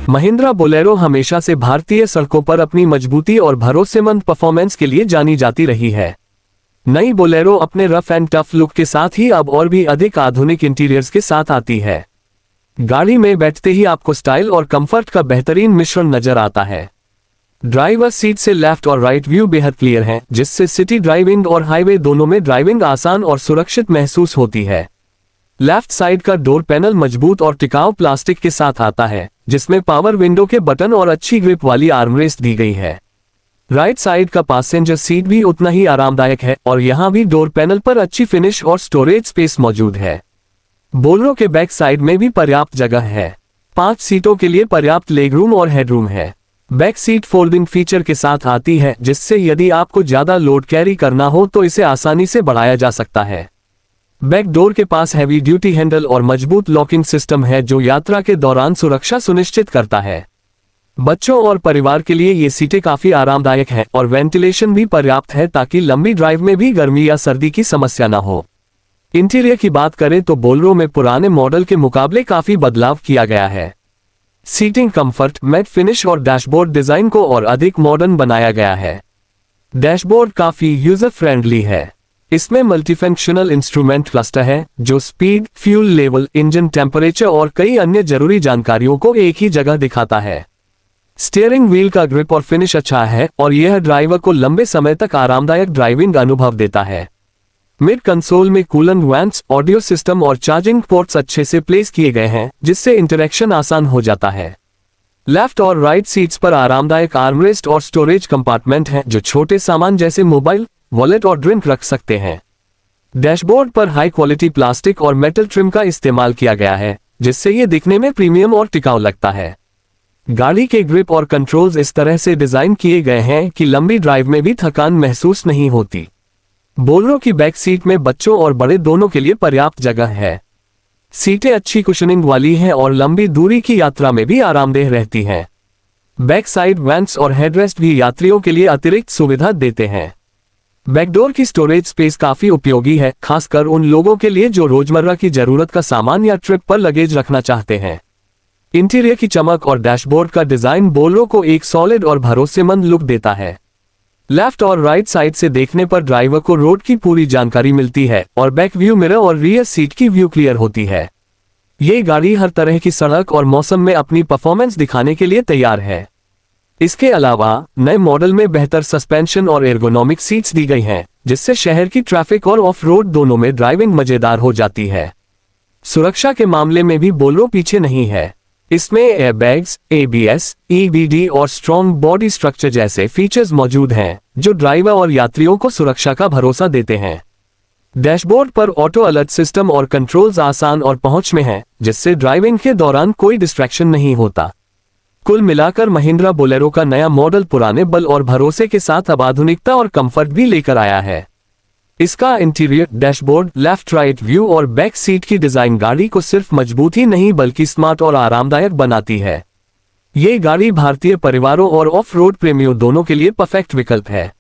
Mahindra Bolero हमेशा से भारतीय सड़कों पर अपनी मजबूती और भरोसेमंद परफॉर्मेंस के लिए जानी जाती रही है। नई बोलेरो अपने रफ एंड टफ लुक के साथ ही अब और भी अधिक आधुनिक इंटीरियर्स के साथ आती है। गाड़ी में बैठते ही आपको स्टाइल और कंफर्ट का बेहतरीन मिश्रण नजर आता है। ड्राइवर सीट से लेफ्ट और राइट व्यू बेहद क्लियर हैं, जिससे सिटी ड्राइविंग और हाईवे दोनों में ड्राइविंग आसान और सुरक्षित महसूस होती है। लेफ्ट साइड का डोर पैनल मजबूत और टिकाऊ प्लास्टिक के साथ आता है, जिसमें पावर विंडो के बटन और अच्छी ग्रिप वाली आर्मरेस्ट दी गई है। राइट साइड का पैसेंजर सीट भी उतना ही आरामदायक है और यहां भी डोर पैनल पर अच्छी फिनिश और स्टोरेज स्पेस मौजूद है। बोलेरो के बैक साइड में भी पर्याप्त जगह है। 5 सीटों के लिए पर्याप्त लेगरूम और हेडरूम है। बैक सीट फोल्डिंग फीचर के साथ आती है, जिससे यदि आपको ज्यादा लोड कैरी करना हो तो इसे आसानी से बढ़ाया जा सकता है। बैक डोर के पास हैवी ड्यूटी हैंडल और मजबूत लॉकिंग सिस्टम है, जो यात्रा के दौरान सुरक्षा सुनिश्चित करता है। बच्चों और परिवार के लिए ये सीटें काफी आरामदायक हैं और वेंटिलेशन भी पर्याप्त है, ताकि लंबी ड्राइव में भी गर्मी या सर्दी की समस्या न हो। इंटीरियर की बात करें तो बोलेरो में पुराने मॉडल के मुकाबले काफी बदलाव किया गया है। सीटिंग कंफर्ट, मैट फिनिश और डैशबोर्ड डिजाइन को और अधिक मॉडर्न बनाया गया है। डैशबोर्ड काफी यूजर फ्रेंडली है। इसमें मल्टीफंक्शनल इंस्ट्रूमेंट क्लस्टर है, जो speed, fuel level, engine temperature और कई अन्य जरूरी जानकारियों को एक ही जगह दिखाता है। स्टीयरिंग व्हील का ग्रिप और फिनिश अच्छा है और यह ड्राइवर को लंबे समय तक आरामदायक ड्राइविंग अनुभव देता है। मिड कंसोल में कूलेंट वेंट्स, ऑडियो सिस्टम और चार्जिंग पोर्ट्स अच्छे से प्लेस किए गए हैं, जिससे इंटरेक्शन आसान हो जाता है। लेफ्ट और राइट सीट्स पर आरामदायक आर्मरेस्ट और स्टोरेज कंपार्टमेंट हैं, जो छोटे सामान जैसे मोबाइल, वॉलेट और ड्रिंक रख सकते हैं। डैशबोर्ड पर हाई क्वालिटी प्लास्टिक और मेटल ट्रिम का इस्तेमाल किया गया है, जिससे यह दिखने में प्रीमियम और टिकाऊ लगता है। गाड़ी के ग्रिप और कंट्रोल्स इस तरह से डिजाइन किए गए हैं कि लंबी ड्राइव में भी थकान महसूस नहीं होती। बोलेरो की बैक सीट में बच्चों और बड़े दोनों के लिए पर्याप्त जगह है। सीटें अच्छी कुशनिंग वाली हैं और लंबी दूरी की यात्रा में भी आरामदेह रहती हैं। बैक साइड वेंट्स और हेडरेस्ट भी यात्रियों के लिए अतिरिक्त सुविधा देते हैं। बैकडोर की स्टोरेज स्पेस काफी उपयोगी है, खासकर उन लोगों के लिए जो रोजमर्रा की जरूरत का सामान या ट्रिप पर लगेज रखना चाहते हैं। इंटीरियर की चमक और डैशबोर्ड का डिजाइन बोलेरो को एक सॉलिड और भरोसेमंद लुक देता है। लेफ्ट और राइट साइड से देखने पर ड्राइवर को रोड की पूरी जानकारी मिलती है और बैक व्यू मिरर और रियर सीट की व्यू क्लियर होती है। ये गाड़ी हर तरह की सड़क और मौसम में अपनी परफॉर्मेंस दिखाने के लिए तैयार है। इसके अलावा नए मॉडल में बेहतर सस्पेंशन और एर्गोनॉमिक सीट्स दी गई हैं, जिससे शहर की ट्रैफिक और ऑफ रोड दोनों में ड्राइविंग मजेदार हो जाती है। सुरक्षा के मामले में भी बोलेरो पीछे नहीं है। इसमें एयरबैग्स, ABS, EBD और स्ट्रॉन्ग बॉडी स्ट्रक्चर जैसे फीचर्स मौजूद हैं, जो ड्राइवर और यात्रियों को सुरक्षा का भरोसा देते हैं। डैशबोर्ड पर ऑटो अलर्ट सिस्टम और कंट्रोल्स आसान और पहुंच में हैं, जिससे ड्राइविंग के दौरान कोई डिस्ट्रैक्शन नहीं होता। कुल मिलाकर महिंद्रा बोलेरो का नया मॉडल पुराने बल और भरोसे के साथ अब आधुनिकता और कंफर्ट भी लेकर आया है। इसका interior, dashboard, left right view और बैक सीट की डिजाइन गाड़ी को सिर्फ मजबूत ही नहीं बल्कि स्मार्ट और आरामदायक बनाती है। ये गाड़ी भारतीय परिवारों और ऑफ रोड प्रेमियों दोनों के लिए परफेक्ट विकल्प है।